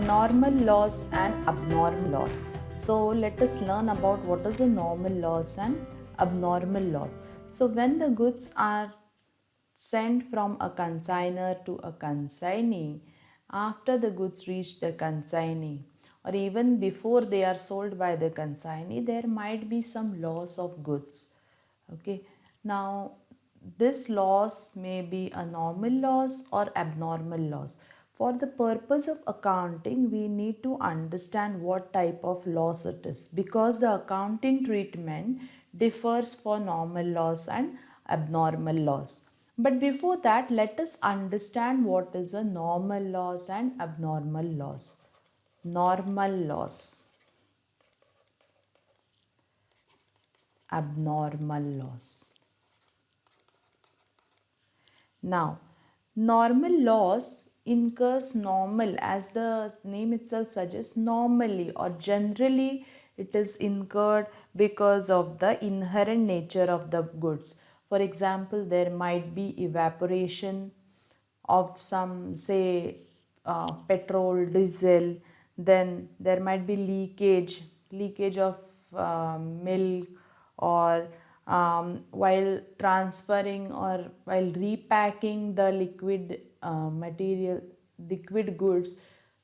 normal laws and abnormal laws. So let us learn about what is the normal laws and abnormal laws. So when the goods are sent from a consignor to a consignee, after the goods reach the consignee or even before they are sold by the consignee, there might be some loss of goods. Okay, now this loss may be a normal loss or abnormal loss. For the purpose of accounting, we need to understand what type of loss it is, because the accounting treatment differs for normal loss and abnormal loss. But before that, let us understand what is a normal loss and abnormal loss. Normal loss, abnormal loss. Now, normal loss incurs normal, as the name itself suggests, normally or generally it is incurred because of the inherent nature of the goods. For example, there might be evaporation of some, say, petrol, diesel, then there might be leakage of milk, or while transferring or while repacking the liquid goods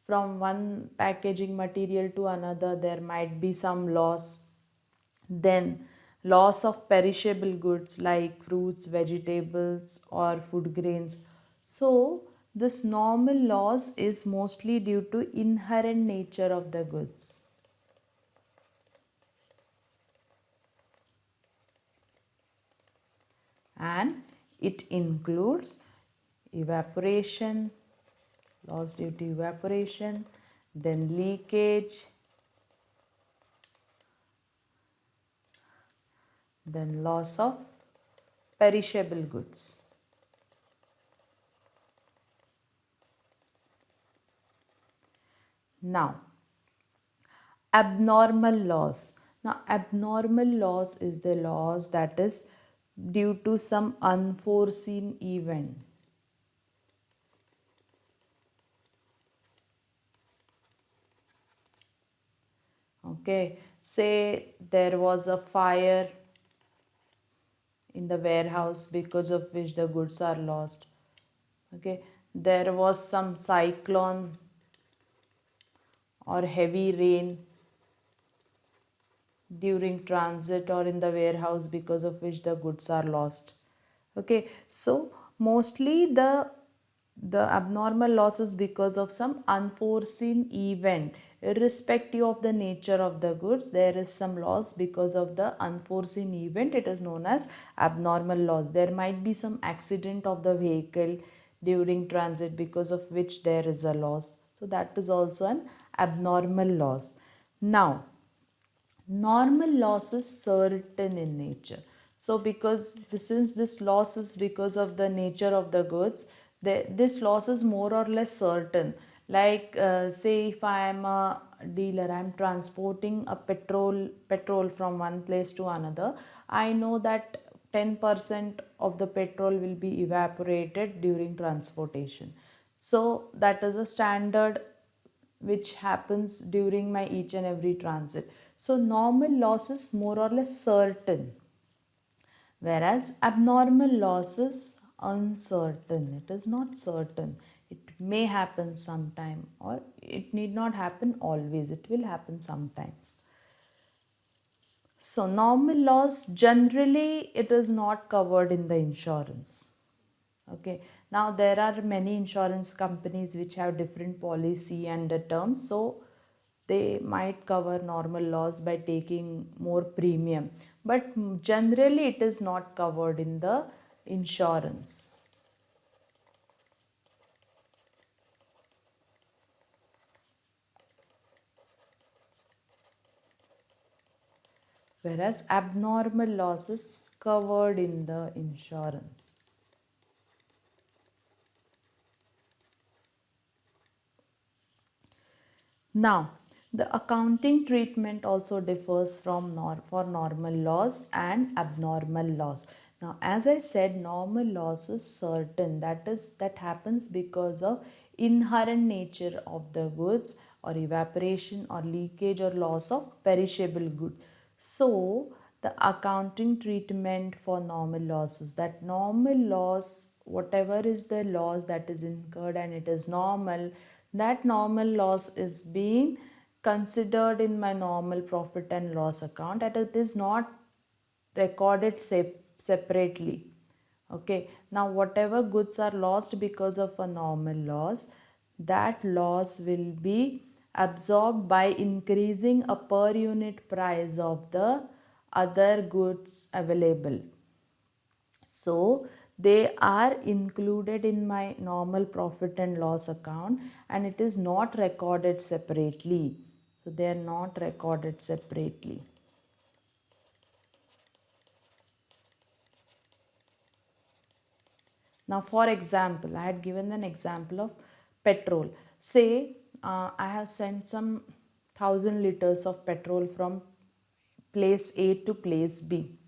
from one packaging material to another, there might be some loss. Then loss of perishable goods like fruits, vegetables or food grains. So this normal loss is mostly due to inherent nature of the goods. And it includes evaporation, loss due to evaporation, then leakage, then loss of perishable goods. Now, abnormal loss. Now, abnormal loss is the loss that is due to some unforeseen event. Okay, say there was a fire in the warehouse because of which the goods are lost. Okay, there was some cyclone or heavy rain during transit or in the warehouse because of which the goods are lost. Okay, so mostly the abnormal loss is because of some unforeseen event. Irrespective of the nature of the goods, there is some loss because of the unforeseen event. It is known as abnormal loss. There might be some accident of the vehicle during transit because of which there is a loss. So that is also an abnormal loss. Now, normal loss is certain in nature. So because since this loss is because of the nature of the goods, this loss is more or less certain. Like say if I am a dealer, I am transporting a petrol from one place to another, I know that 10% of the petrol will be evaporated during transportation. So that is a standard which happens during my each and every transit. So normal loss is more or less certain, whereas abnormal loss is uncertain. It is not certain. It may happen sometime or it need not happen always. It will happen sometimes. So normal loss, generally it is not covered in the insurance. Okay, now there are many insurance companies which have different policy and the terms, so they might cover normal loss by taking more premium, but generally it is not covered in the insurance. Whereas abnormal loss is covered in the insurance. Now, the accounting treatment also differs from for normal loss and abnormal loss. Now, as I said, normal loss is certain. That happens because of inherent nature of the goods or evaporation or leakage or loss of perishable good. So the accounting treatment for normal losses, that normal loss, whatever is the loss that is incurred and it is normal, that normal loss is being considered in my normal profit and loss account, and it is not recorded separately. Okay, now whatever goods are lost because of a normal loss, that loss will be absorbed by increasing a per unit price of the other goods available. So they are included in my normal profit and loss account, and it is not recorded separately. So they are not recorded separately. Now, for example, I had given an example of petrol. Say I have sent some 1,000 liters of petrol from place A to place B.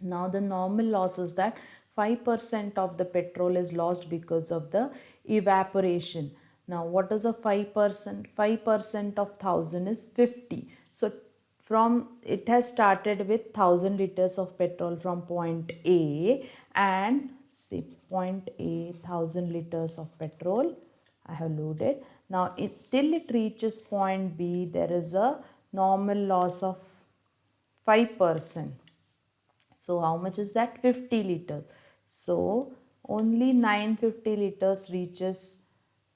Now, the normal loss is that 5% of the petrol is lost because of the evaporation. Now, what is a 5%? 5% of 1,000 is 50. So, from it has started with 1,000 liters of petrol from point A, and say point A, 1,000 liters of petrol I have loaded. Now, till it reaches point B, there is a normal loss of 5%. So how much is that? 50 liters. So only 950 liters reaches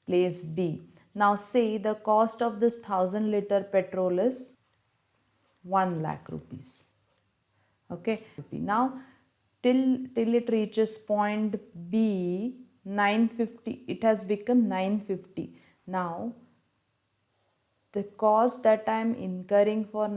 place B. Now say the cost of this 1,000 liter petrol is 1 lakh rupees. Okay. Now till it reaches point B, 950, it has become 950. Now the cost that I am incurring for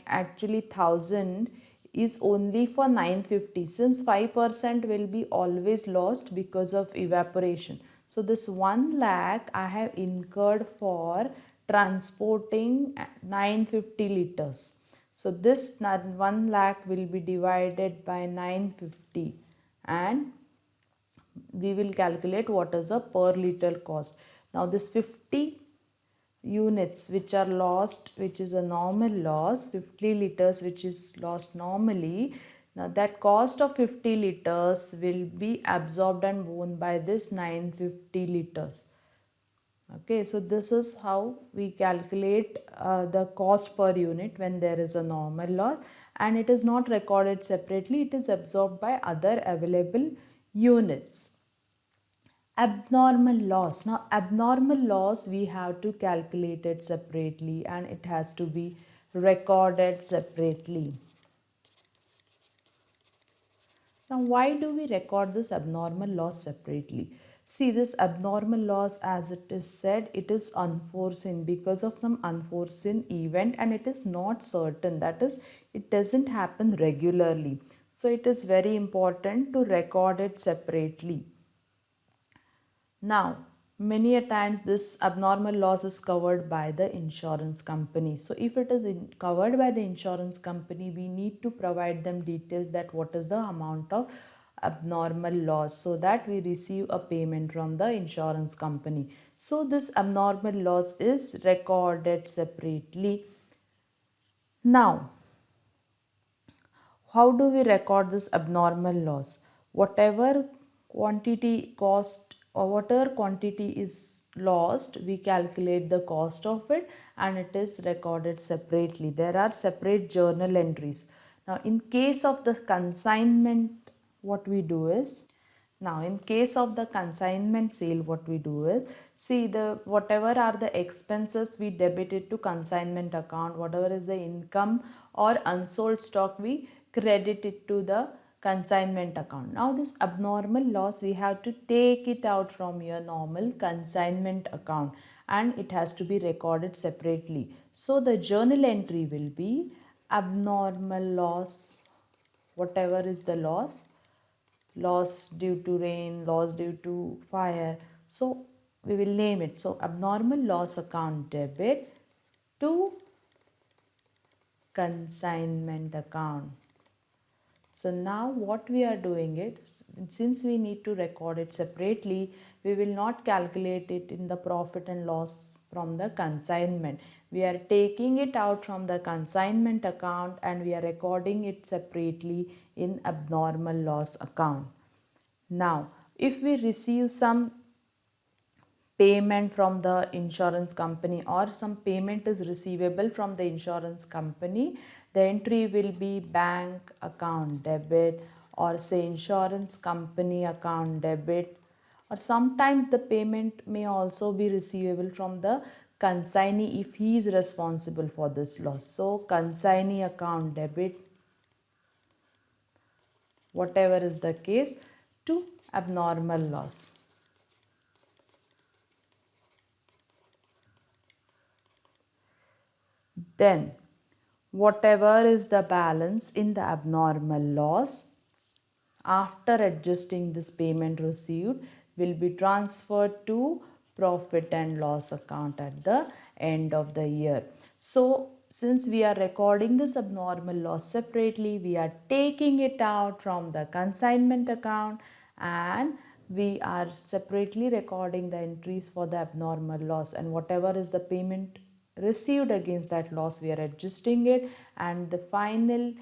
actually 1,000 is only for 950, since 5% will be always lost because of evaporation. So this 1 lakh I have incurred for transporting 950 liters. So this 1 lakh will be divided by 950, and we will calculate what is a per liter cost. Now this 50 units which are lost, which is a normal loss, 50 liters which is lost normally, now that cost of 50 liters will be absorbed and borne by this 950 liters. Okay, so this is how we calculate the cost per unit when there is a normal loss, and it is not recorded separately, it is absorbed by other available units. Abnormal loss. Now, abnormal loss we have to calculate it separately, and it has to be recorded separately. Now, why do we record this abnormal loss separately? See, this abnormal loss, as it is said, it is unforeseen because of some unforeseen event, and it is not certain. That is, it doesn't happen regularly. So, it is very important to record it separately. Now, many a times this abnormal loss is covered by the insurance company. So, if it is covered by the insurance company, we need to provide them details that what is the amount of abnormal loss, so that we receive a payment from the insurance company. So, this abnormal loss is recorded separately. Now, how do we record this abnormal loss? Whatever quantity cost or whatever quantity is lost, we calculate the cost of it, and it is recorded separately. There are separate journal entries. Now, in case of the consignment, what we do is, now in case of the consignment sale, what we do is, see, the whatever are the expenses we debit it to consignment account, whatever is the income or unsold stock we credit it to the consignment account. Now this abnormal loss, we have to take it out from your normal consignment account, and it has to be recorded separately. So the journal entry will be abnormal loss, whatever is the loss due to rain, loss due to fire. So we will name it. So abnormal loss account debit to consignment account. So now what we are doing is, since we need to record it separately, we will not calculate it in the profit and loss from the consignment. We are taking it out from the consignment account and we are recording it separately in abnormal loss account. Now, if we receive some payment from the insurance company or some payment is receivable from the insurance company, the entry will be bank account debit or say insurance company account debit, or sometimes the payment may also be receivable from the consignee if he is responsible for this loss. So consignee account debit, whatever is the case, to abnormal loss. Then whatever is the balance in the abnormal loss after adjusting this payment received will be transferred to profit and loss account at the end of the year. So since we are recording this abnormal loss separately, we are taking it out from the consignment account and we are separately recording the entries for the abnormal loss, and whatever is the payment received against that loss we are adjusting it, and the final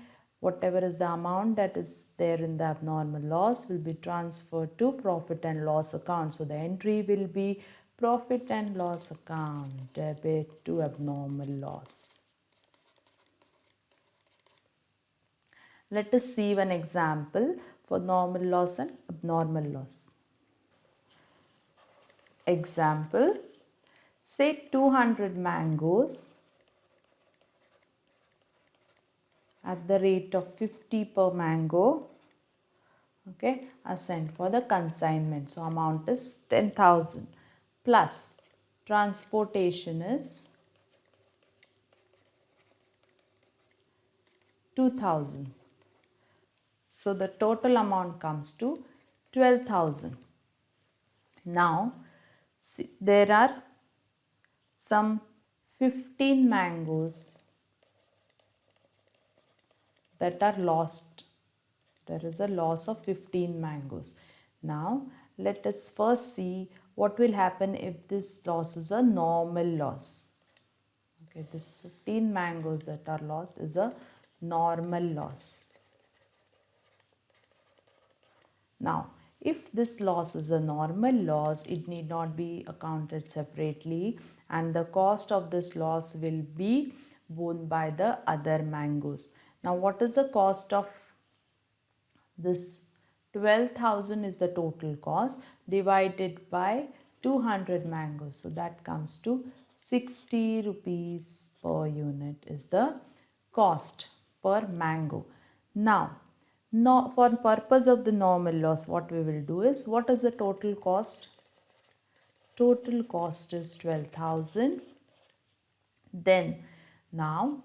whatever is the amount that is there in the abnormal loss will be transferred to profit and loss account. So the entry will be profit and loss account debit to abnormal loss. Let us see one example for normal loss and abnormal loss. Example, say 200 mangoes at the rate of 50 per mango, okay, are sent for the consignment. So amount is 10,000 plus transportation is 2,000. So the total amount comes to 12,000. Now see, there are some 15 mangoes that are lost. There is a loss of 15 mangoes. Now let us first see what will happen if this loss is a normal loss. Okay, this 15 mangoes that are lost is a normal loss. Now if this loss is a normal loss, it need not be accounted separately and the cost of this loss will be borne by the other mangoes. Now what is the cost of this? 12,000 is the total cost divided by 200 mangoes. So that comes to 60 rupees per unit is the cost per mango. Now, for purpose of the normal loss, what we will do is, what is the total cost? Total cost is 12,000. Then now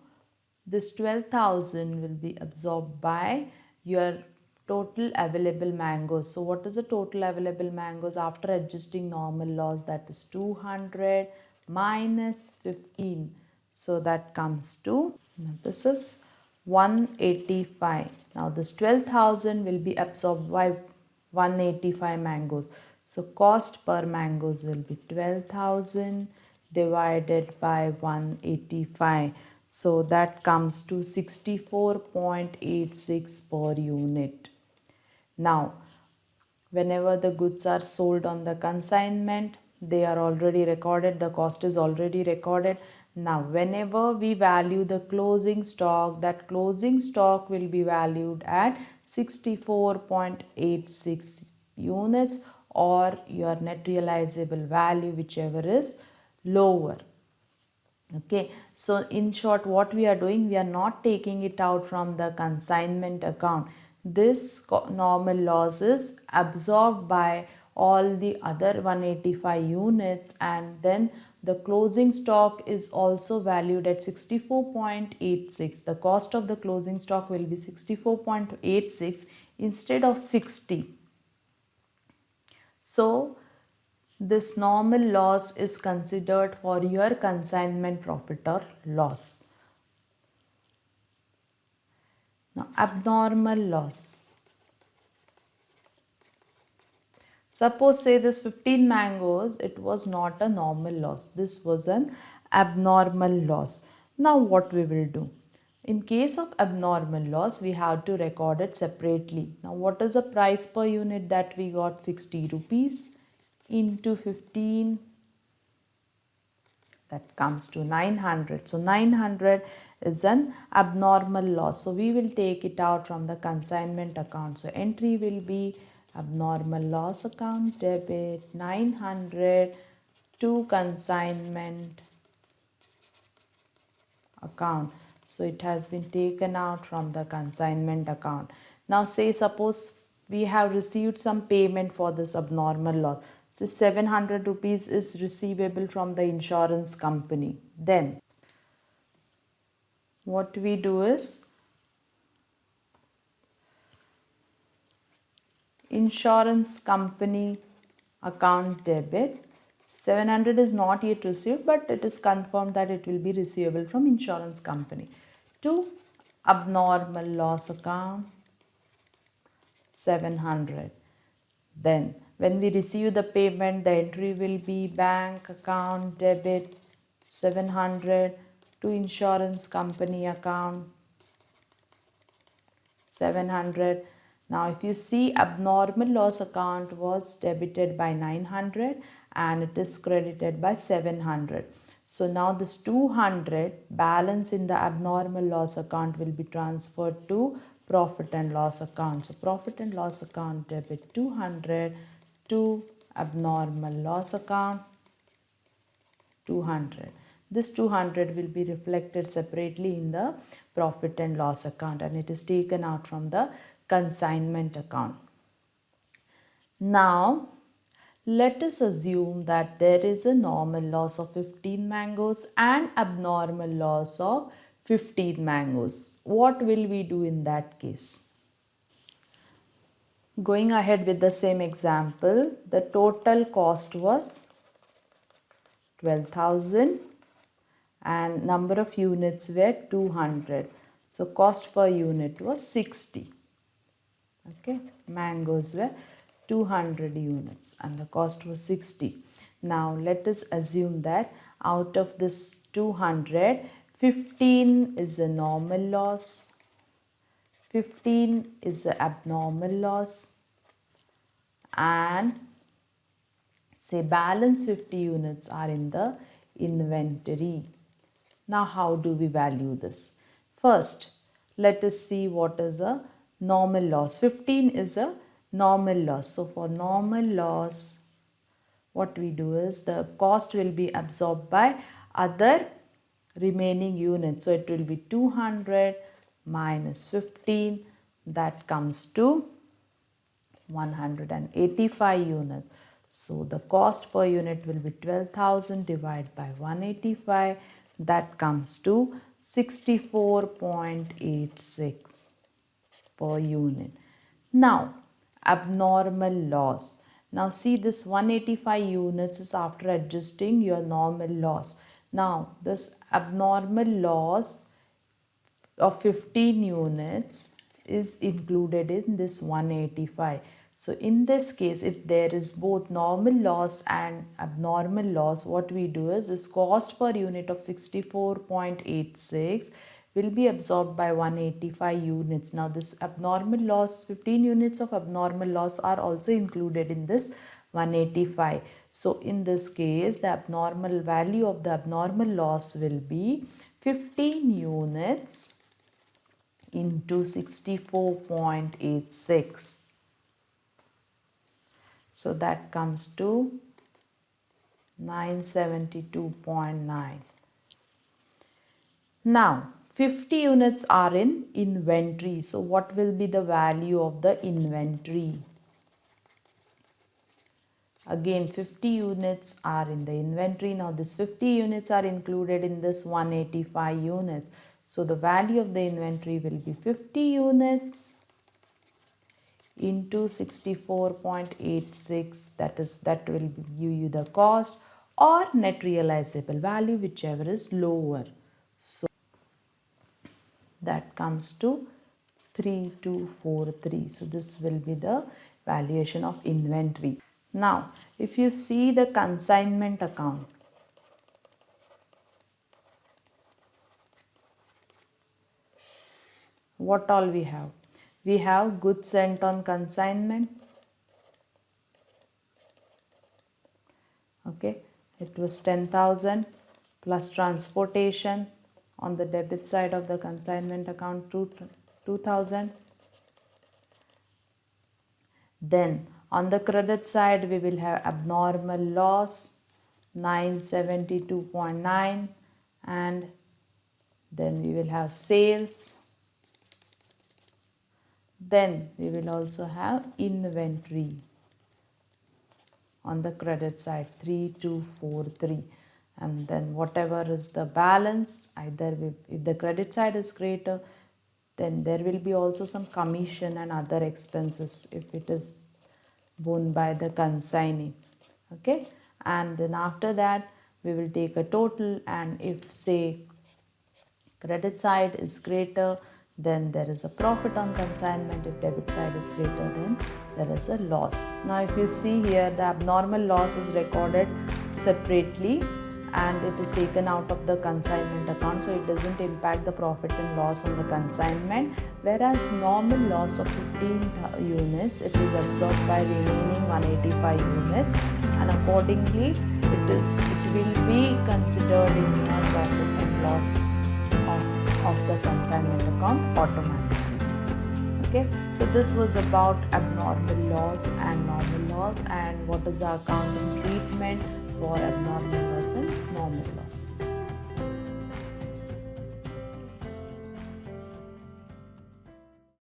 this 12,000 will be absorbed by your total available mangoes. So what is the total available mangoes after adjusting normal loss? That is 200 minus 15. So that comes to, this is 185. Now this 12,000 will be absorbed by 185 mangoes. So cost per mangoes will be 12,000 divided by 185. So that comes to 64.86 per unit. Now, whenever the goods are sold on the consignment, they are already recorded, the cost is already recorded. Now, whenever we value the closing stock, that closing stock will be valued at 64.86 units or your net realizable value, whichever is lower. Okay, so in short, what we are doing, we are not taking it out from the consignment account. This normal loss is absorbed by all the other 185 units, and then the closing stock is also valued at 64.86. The cost of the closing stock will be 64.86 instead of 60. So this normal loss is considered for your consignment profit or loss. Now, abnormal loss. Suppose say this 15 mangoes, it was not a normal loss. This was an abnormal loss. Now what we will do? In case of abnormal loss, we have to record it separately. Now what is the price per unit that we got? 60 rupees into 15, that comes to 900. So 900 is an abnormal loss. So we will take it out from the consignment account. So entry will be abnormal loss account debit 900 to consignment account. So it has been taken out from the consignment account. Now say suppose we have received some payment for this abnormal loss. So 700 rupees is receivable from the insurance company. Then what we do is insurance company account debit. 700 is not yet received, but it is confirmed that it will be receivable from insurance company to abnormal loss account 700. Then when we receive the payment, the entry will be bank account debit 700 to insurance company account 700. Now if you see, abnormal loss account was debited by 900 and it is credited by 700. So now this 200 balance in the abnormal loss account will be transferred to profit and loss account. So profit and loss account debit 200 to abnormal loss account 200. This 200 will be reflected separately in the profit and loss account and it is taken out from the consignment account. Now let us assume that there is a normal loss of 15 mangoes and abnormal loss of 15 mangoes. What will we do in that case? Going ahead with the same example, the total cost was 12,000 and number of units were 200. So cost per unit was 60. Okay, mangoes were 200 units and the cost was 60. Now let us assume that out of this 200, 15 is a normal loss, 15 is an abnormal loss, and say balance 50 units are in the inventory. Now how do we value this? First, let us see what is a normal loss. 15 is a normal loss. So for normal loss, what we do is the cost will be absorbed by other remaining units. So it will be 200 minus 15, that comes to 185 units. So the cost per unit will be 12,000 divided by 185, that comes to 64.86 per unit. Now abnormal loss. Now see, this 185 units is after adjusting your normal loss. Now this abnormal loss of 15 units is included in this 185. So in this case, if there is both normal loss and abnormal loss, what we do is this cost per unit of 64.86 will be absorbed by 185 units. Now this abnormal loss, 15 units of abnormal loss are also included in this 185. So in this case, the abnormal value of the abnormal loss will be 15 units into 64.86. So that comes to 972.9. Now 50 units are in inventory. So what will be the value of the inventory? Again 50 units are in the inventory. Now this 50 units are included in this 185 units. So the value of the inventory will be 50 units into 64.86, that will give you the cost or net realizable value, whichever is lower. So that comes to 3243. So this will be the valuation of inventory. Now if you see the consignment account, what all we have? We have goods sent on consignment. Okay, it was 10,000 plus transportation on the debit side of the consignment account, 2,000. Then on the credit side we will have abnormal loss 972.9, and then we will have sales. Then we will also have inventory on the credit side 3243, and then whatever is the balance, either if the credit side is greater, then there will be also some commission and other expenses if it is borne by the consignee. Okay, and then after that we will take a total, and if say credit side is greater, then there is a profit on consignment. If debit side is greater, then there is a loss. Now if you see here, the abnormal loss is recorded separately and it is taken out of the consignment account, so it doesn't impact the profit and loss on the consignment. Whereas normal loss of 15 units, it is absorbed by remaining 185 units, and accordingly it will be considered in your profit and loss of the consignment account automatically. Okay, so this was about abnormal loss and normal loss, and what is the accounting treatment for abnormal loss and